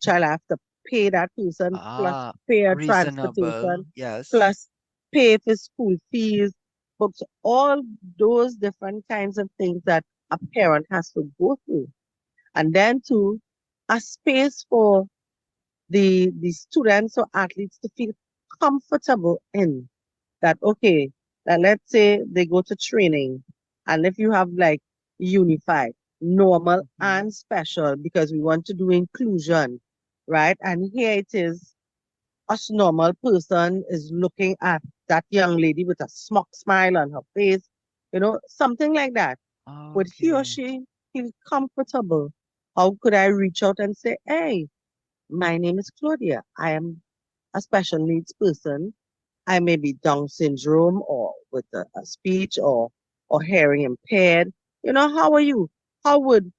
child? I have to pay that person plus Ah, pay a reasonable. transportation Yes. plus pay for school fees, books, all those different kinds of things that a parent has to go through. And then to a space for the students or athletes to feel comfortable in that, okay, that let's say they go to training and if you have like unified, normal Mhm. and special because we want to do inclusion, right? And here it is, us normal person is looking at that young lady with a smile on her face, something like that. Would he or Okay. she feel comfortable? How could I reach out and say, hey, my name is Claudia. I am a special needs person. I may be Down syndrome or with a speech or hearing impaired. How are you? How would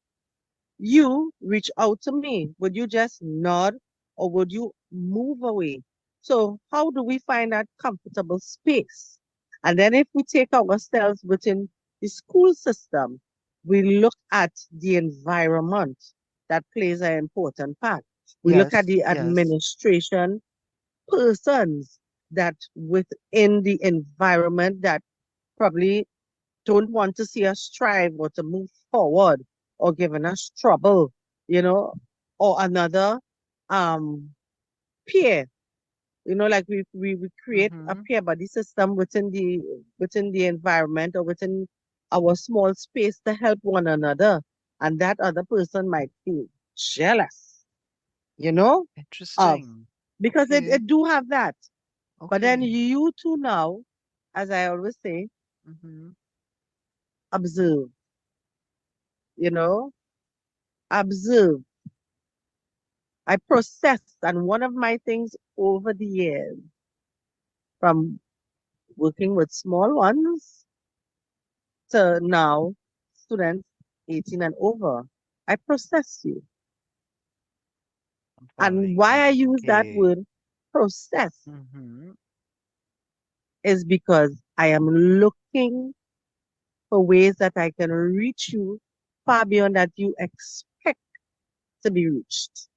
you reach out to me? Would you just nod or would you move away So how do we find that comfortable space? And then if we take ourselves within the school system, we look at the environment that plays an important part. We look at Yes, the yes. administration persons that within the environment that probably don't want to see us strive or to move forward or giving us trouble, you know, or another um peer. Like we create a Mm-hmm. peer body system within the environment or within our small space to help one another. And that other person might feel jealous, you know, of Interesting. because it, Okay. it do have that. But then Okay. you two now, as I always say, Mm-hmm. observe, you know, observe. I process, and one of my things over the years, from working with small ones to now students 18 and over, I process you. I'm And following why I you. use that Okay. word process Mm-hmm. is because I am looking for ways that I can reach you far beyond that you expect to be reached.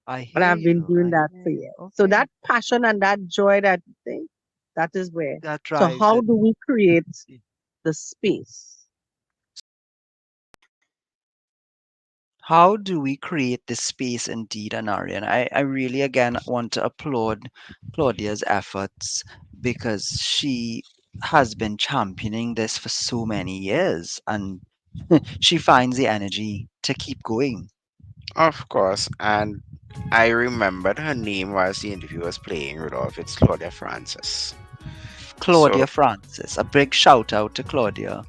I And hear I've been you. doing I that hear for you. years. So Okay. that passion and that joy, that thing, that is where. That So drives how it. do we create the space? How do we create this space indeed, Anarian? I really again want to applaud Claudia's efforts because she has been championing this for so many years and she finds the energy to keep going. Of course, and I remembered her name whilst the interview was playing, Rudolph. It's Claudia Francis. Claudia So Francis. A big shout out to Claudia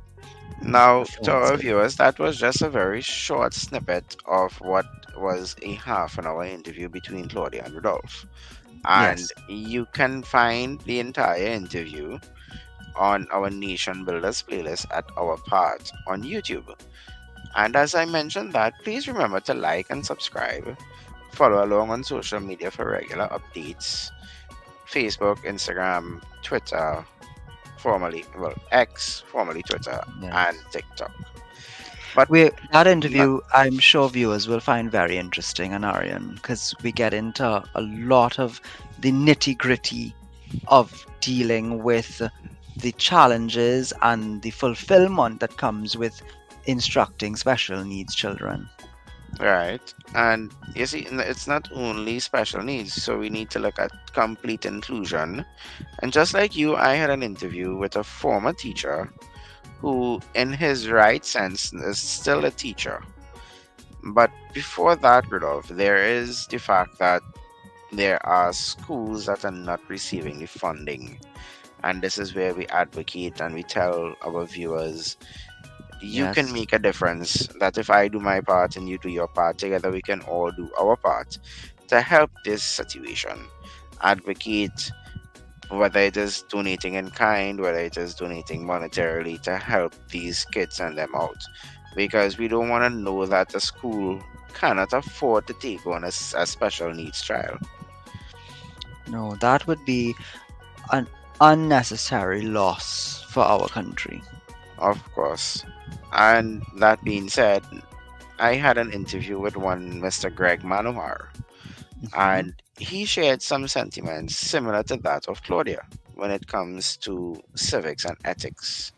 now, to our Francis. viewers, that was just a very short snippet of what was a half an hour interview between Claudia and Rudolph. And Yes. you can find the entire interview on our Nation Builders playlist at our part on YouTube. And as I mentioned that, please remember to like and subscribe. Follow along on social media for regular updates. Facebook, Instagram, Twitter, formerly, well, X, formerly Twitter, and Yes. TikTok. But That not, interview, I'm sure viewers will find very interesting, Anarian, because we get into a lot of the nitty gritty of dealing with the challenges and the fulfillment that comes with instructing special needs children. right. And you see, it's not only special needs, so we need to look at complete inclusion. And just like you, I had an interview with a former teacher who, in his right sense, is still a teacher. But before that, Rudolph, there is the fact that there are schools that are not receiving the funding. And this is where we advocate and we tell our viewers you can Yes. make a difference. That if I do my part and you do your part, together we can all do our part to help this situation. Advocate, whether it is donating in kind, whether it is donating monetarily to help these kids and them out. Because we don't want to know that a school cannot afford to take on a special needs child. No, that would be an unnecessary loss for our country. Of course. And that being said, I had an interview with one Mr. Greg Manohar, Mhm. and he shared some sentiments similar to that of Claudia when it comes to civics and ethics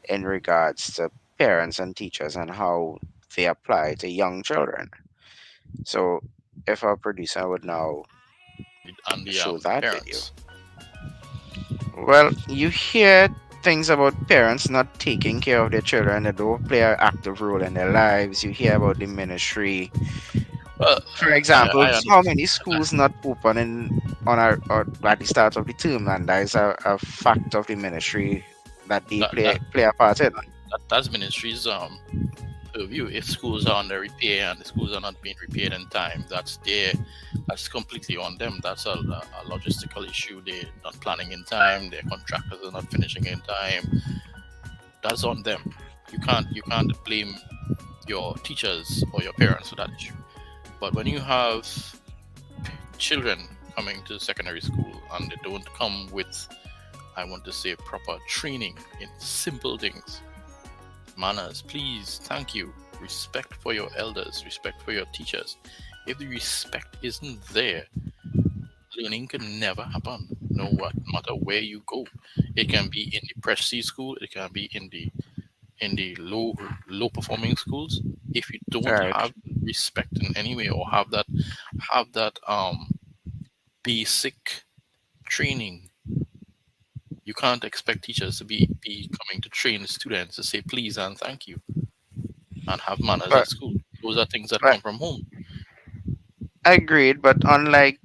in regards to parents and teachers and how they apply to young children. So, if our producer would now and the show that video. parents. Well, you hear things about parents not taking care of their children, they don't play an active role in their lives. You hear about the ministry. Well, For example, I how understand. many schools not open on or at the start of the term, and that is a fact of the ministry that they That that play a part in. that's ministry's purview. If schools are under repair and the schools are not being repaired in time, that's completely on them. That's a logistical issue. They're not planning in time. Their contractors are not finishing in time. That's on them. You can't blame your teachers or your parents for that issue. But when you have children coming to secondary school and they don't come with, I want to say, proper training in simple things, manners, please, thank you, respect for your elders, respect for your teachers. If the respect isn't there, learning can never happen. No what matter where you go. It can be in the prestige school, it can be in the low performing schools. If you don't Right. have respect in any way or have that basic training, you can't expect teachers to be coming to train the students to say please and thank you and have manners But at school. Those are things that but come from home. agreed. But unlike,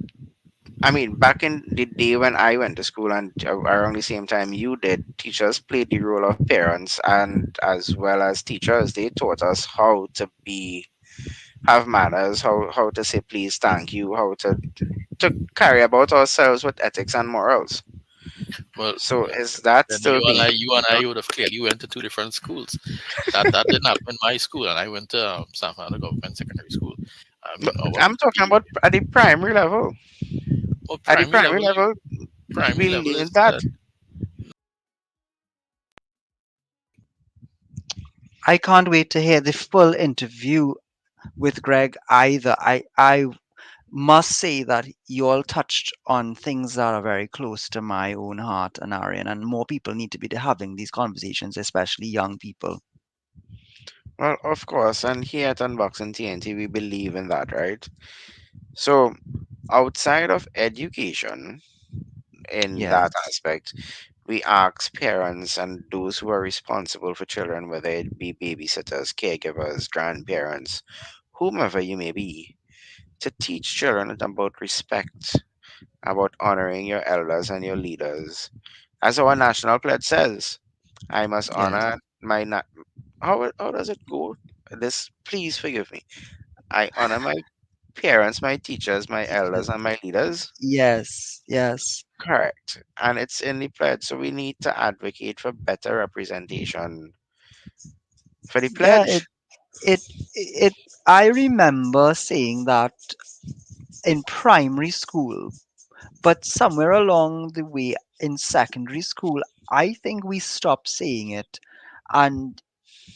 I mean, back in the day when I went to school and around the same time you did, teachers played the role of parents, and as well as teachers, they taught us how to be, have manners, how to say please, thank you, how to carry about ourselves with ethics and morals. Well, So is that then still being you and I would have clearly went to two different schools. That didn't happen in my school, and I went to San Fernando Government Secondary School. I But mean, our I'm talking about at the primary level. well, At the primary level, primary we level learned is that. that. I can't wait to hear the full interview with Greg either. I must say that you all touched on things that are very close to my own heart, Anarion, and more people need to be having these conversations, especially young people. Well, of course, and here at Unboxing TNT, we believe in that, right? So, outside of education, in that Yes, aspect, we ask parents and those who are responsible for children, whether it be babysitters, caregivers, grandparents, whomever you may be, to teach children about respect, about honoring your elders and your leaders. As our national pledge says, I must yes, honor my how does it go? This, please forgive me. I honor my parents, my teachers, my y- elders, and my leaders. yes, yes. Correct. And it's in the pledge. So we need to advocate for better representation for the Yeah, pledge. it, it, I remember saying that in primary school, but somewhere along the way in secondary school, I think we stopped saying it. And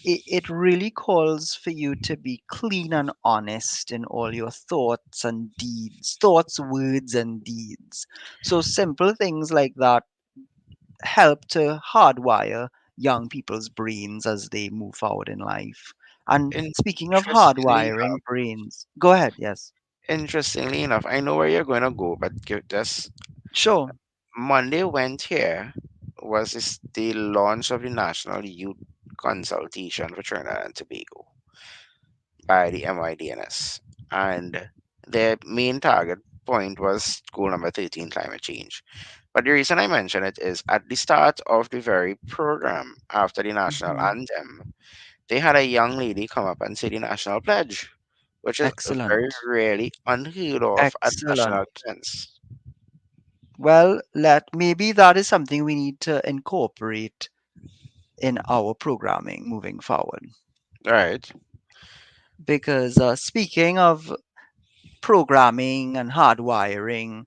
it really calls for you to be clean and honest in all your thoughts and deeds, thoughts, words, and deeds. So simple things like that help to hardwire young people's brains as they move forward in life. And speaking of Interestingly enough, hardwiring brains, go ahead. Yes, I know where you're going to go, but give this. sure. Monday went here was the launch of the National Youth Consultation for Trinidad and Tobago by the MYDNS. And their main target point was goal number 13, climate change. But the reason I mention it is at the start of the very program, after the national Hmm. anthem, they had a young lady come up and say the national pledge, which is very Excellent. rarely unheard of at national Excellent. events. Well, let maybe that is something we need to incorporate in our programming moving forward. Right. Because speaking of programming and hardwiring,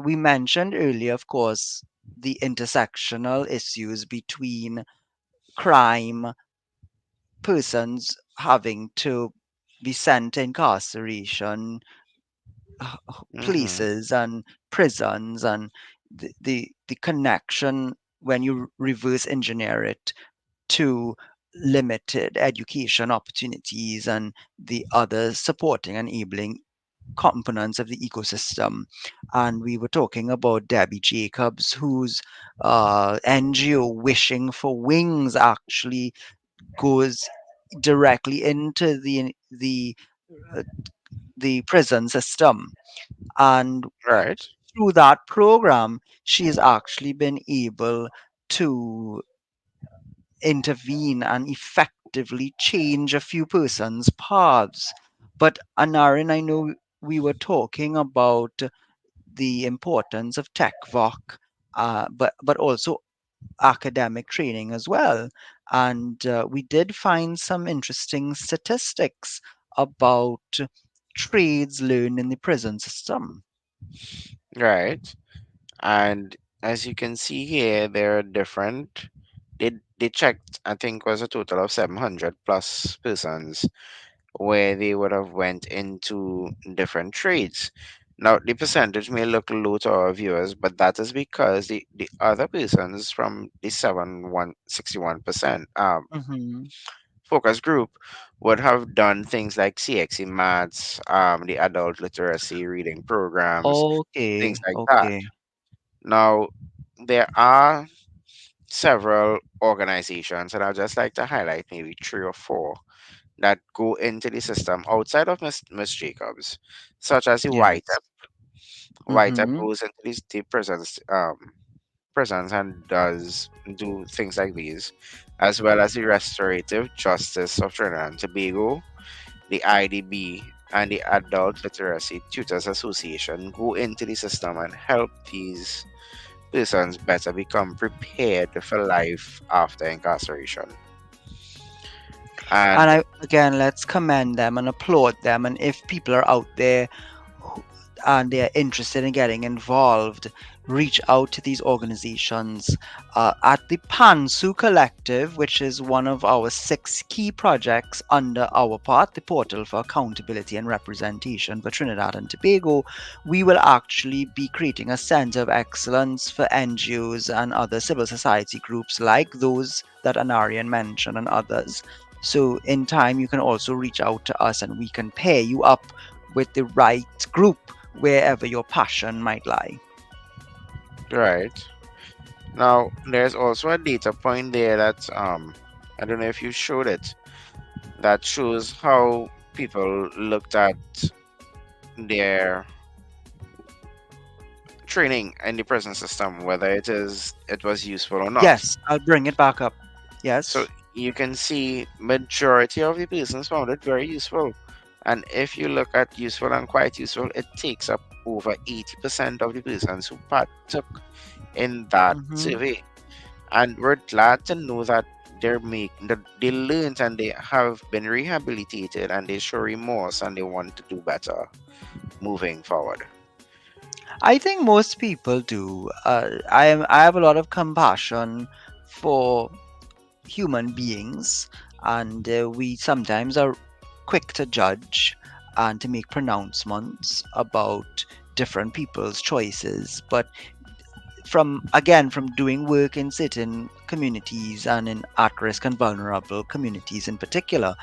we mentioned earlier, of course, the intersectional issues between crime, persons having to be sent to incarceration, Mm-hmm. places, and prisons, and the connection when you reverse engineer it to limited education opportunities and the other supporting enabling components of the ecosystem. And we were talking about Debbie Jacobs, whose NGO Wishing for Wings actually goes directly into uh, the prison system. And Right. through that program, she has actually been able to intervene and effectively change a few persons' paths. But Anarin, I know we were talking about the importance of tech voc, but also academic training as well. And we did find some interesting statistics about trades learned in the prison system. Right. And as you can see here, there are different. They checked, I think, was a total of 700 plus persons where they would have went into different trades. Now, the percentage may look low to our viewers, but that is because the other persons from the 61% Mm-hmm. focus group would have done things like CXE maths, the adult literacy reading programs, things Okay, like that. okay. Now, there are several organizations, and I'd just like to highlight maybe three or four that go into the system outside of Miss Jacobs, such as the White Yes. White Mm-hmm. goes into these deep prisons and does do things like these, as well as the Restorative Justice of Trinidad and Tobago, the IDB, and the Adult Literacy Tutors Association go into the system and help these persons better become prepared for life after incarceration. And And I again, let's commend them and applaud them. And if people are out there who- and they're interested in getting involved, reach out to these organizations at the Pansu Collective, which is one of our 6 key projects under our part, the Portal for Accountability and Representation for Trinidad and Tobago. We will actually be creating a center of excellence for NGOs and other civil society groups like those that Anarion mentioned and others. So, in time, you can also reach out to us and we can pair you up with the right group wherever your passion might lie. right now, there's also a data point there that I don't know if you showed it, that shows how people looked at their training in the prison system, whether it was useful or not. Yes, I'll bring it back up. So Yes. you can see majority of the persons found it very useful. And if you look at useful and quite useful, it takes up over 80% of the persons who partook in that Hmm. survey. And we're glad to know that that they learned and they have been rehabilitated and they show remorse and they want to do better moving forward. I think most people do. I have a lot of compassion for human beings, and we sometimes are quick to judge and to make pronouncements about different people's choices. But from doing work in certain communities and in at-risk and vulnerable communities in particular,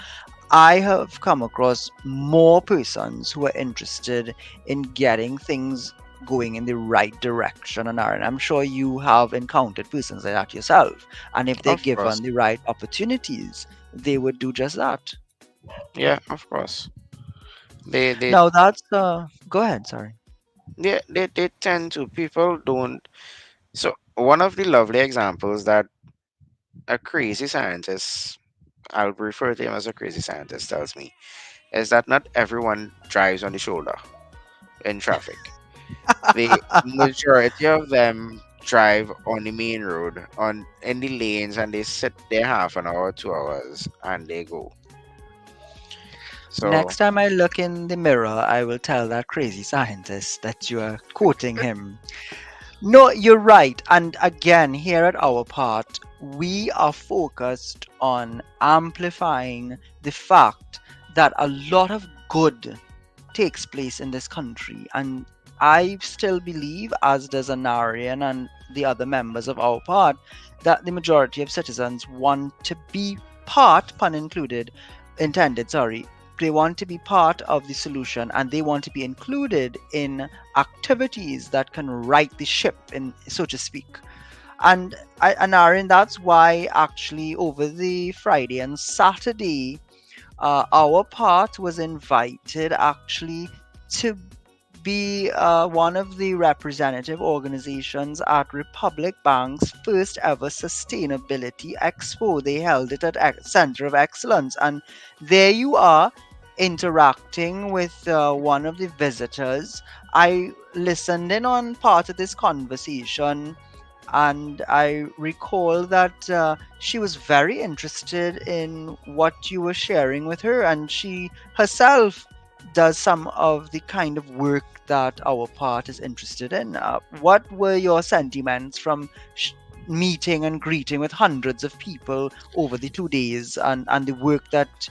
I have come across more persons who are interested in getting things going in the right direction. And Aaron, I'm sure you have encountered persons like that yourself. And if they're Of course. given the right opportunities, they would do just that. Yeah, of course. They they Now that's go ahead, sorry. they tend to, people don't. So one of the lovely examples that a crazy scientist, I'll refer to him as a crazy scientist, tells me is that not everyone drives on the shoulder in traffic. The majority of them drive on the main road, on in the lanes, and they sit there half an hour, 2 hours, and they go. So Next time I look in the mirror, I will tell that crazy scientist that you are quoting him. No, you're right. And again, here at our part, we are focused on amplifying the fact that a lot of good takes place in this country. And I still believe, as does Anarian and the other members of our part, that the majority of citizens want to be part, pun intended, sorry, they want to be part of the solution and they want to be included in activities that can right the ship, in so to speak. And Aaron, that's why actually over the Friday and Saturday, our part was invited actually to be one of the representative organizations at Republic Bank's first ever Sustainability Expo. They held it at Center of Excellence, and there you are interacting with one of the visitors. I listened in on part of this conversation, and I recall that she was very interested in what you were sharing with her, and she herself does some of the kind of work that our part is interested in. What were your sentiments from meeting and greeting with hundreds of people over the 2 days, and the work that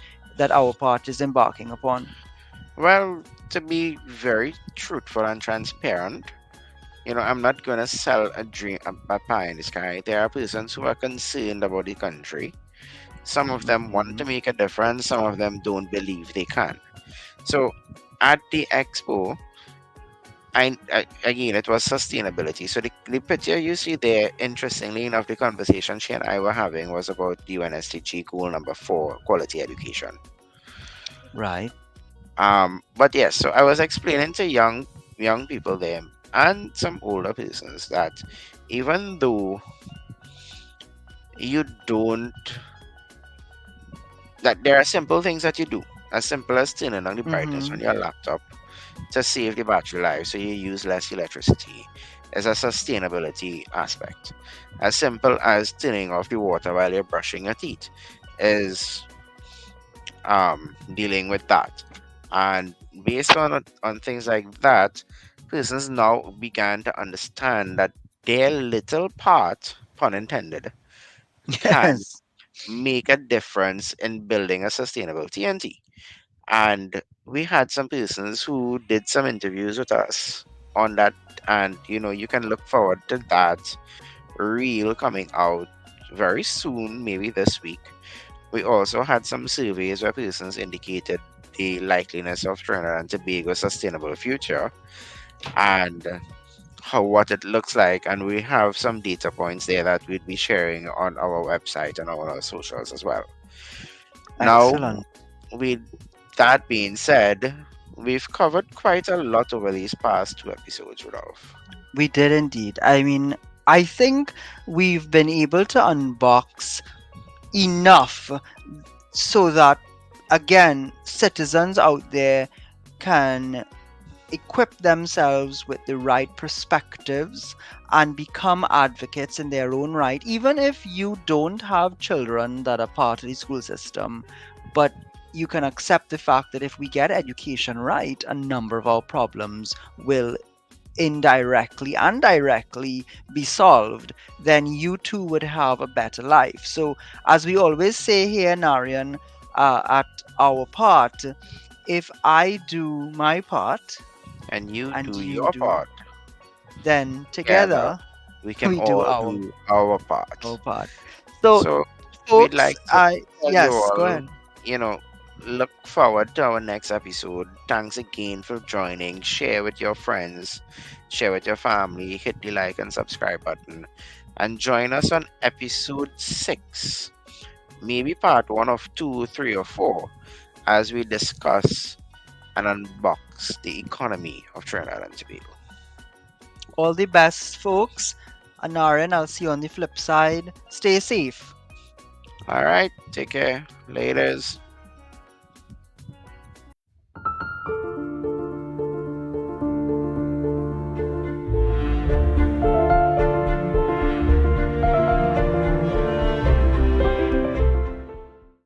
our part is embarking upon? Well, to be very truthful and transparent, I'm not going to sell a dream, a pie in the sky. There are persons who are concerned about the country. Some of them want to Mhm. make a difference, some of them don't believe they can. So at the expo, again, it was sustainability. So the picture you see there, interestingly enough, the conversation she and I were having was about the UNSDG goal number 4, quality education. Right. But yes, so I was explaining to young people there and some older persons that even though you don't, that there are simple things that you do, as simple as turning on the brightness on Mhm. your laptop to save the battery life so you use less electricity, is a sustainability aspect. As simple as turning off the water while you're brushing your teeth is dealing with that. And based on things like that, persons now began to understand that their little part, pun intended, can Yes. make a difference in building a sustainable TNT. And we had some persons who did some interviews with us on that, and you can look forward to that reel coming out very soon, maybe this week. We also had some surveys where persons indicated the likeliness of Trinidad and Tobago's sustainable future and how what it looks like, and we have some data points there that we'd be sharing on our website and on our socials as well. Now, Excellent. with that being said, we've covered quite a lot over these past 2 episodes, Rudolph. We did indeed. I mean, I think we've been able to unbox enough so that, again, citizens out there can equip themselves with the right perspectives and become advocates in their own right, even if you don't have children that are part of the school system. But you can accept the fact that if we get education right, a number of our problems will indirectly and directly be solved, then you too would have a better life. So, as we always say here in Anarion, at our part, if I do my part And you and do you your do, part. then Together, together we can we do all our, do our part. our part. So, So, we'd folks, like to I tell you yes, go all, ahead. you know, look forward to our next episode. Thanks again for joining. Share with your friends, share with your family, hit the like and subscribe button, and join us on episode 6, maybe part 1 of 2, 3, or 4, as we discuss and unbox the economy of Trinidad and Tobago. All the best, folks. Anarion, I'll see you on the flip side. Stay safe. All right, take care. Laters.